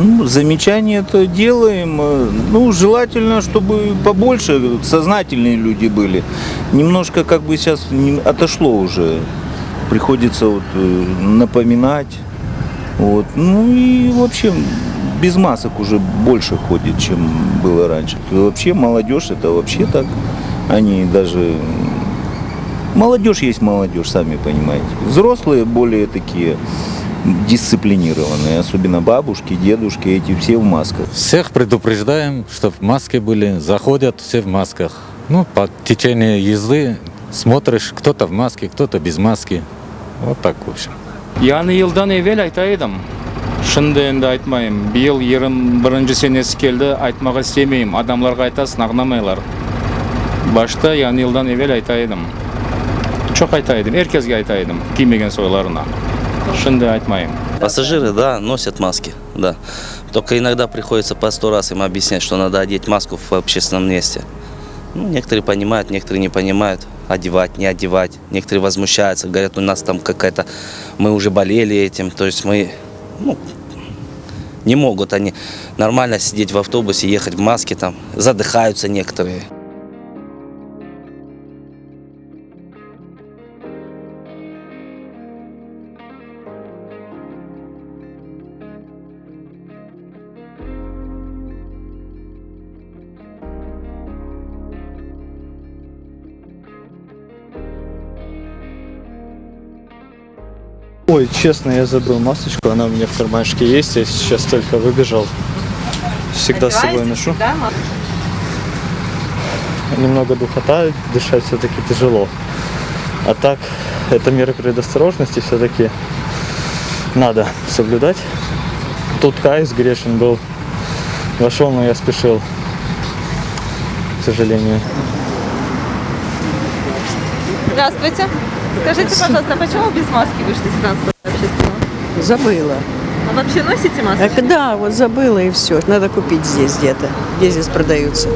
Ну, замечания-то делаем. Ну, желательно, чтобы побольше сознательные люди были. Немножко как бы сейчас отошло уже. Приходится вот напоминать. Вот. Ну и вообще без масок уже больше ходит, чем было раньше. И вообще молодежь это вообще так. Они даже... Молодежь есть молодежь, сами понимаете. Взрослые более такие дисциплинированные, особенно бабушки, дедушки, эти все в масках. Всех предупреждаем, чтобы маски были, заходят все в масках. Ну, по течению езды смотришь, кто-то в маске, кто-то без маски. Вот так, в общем. Яны жылдан evvel айта едім. Шынды енді айтмайым. Биыл 21 сенесі келді, айтмаға істемеймін. Адамларға айтасың, ағнамайлар. Башта яны жылдан evvel айта едім. Çok айта едім, herkesге айта едім, кимеген сойларына. Шынды айтмайым. Пассажиры, да, носят маски, да. Только иногда приходится по 100 раз им объяснять, что надо одеть маску в общественном месте. Ну, некоторые понимают, некоторые не понимают. Одевать, не одевать. Некоторые возмущаются, говорят, у нас там какая-то... Мы уже болели этим, то есть мы... Ну, не могут они нормально сидеть в автобусе, ехать в маске, там, задыхаются некоторые. Ой, честно, я забыл масочку, она у меня в кармашке есть, я сейчас только выбежал. Всегда с собой ношу. Немного духота, дышать все-таки тяжело. А так, это меры предосторожности все-таки надо соблюдать. Тут каюсь, грешен был. Вошел, но я спешил, к сожалению. Здравствуйте. Скажите, пожалуйста, почему без маски вышли с транспорта общественного? Забыла. А вообще носите маску? Да, вот забыла и все. Надо купить здесь где-то. Где здесь продаются?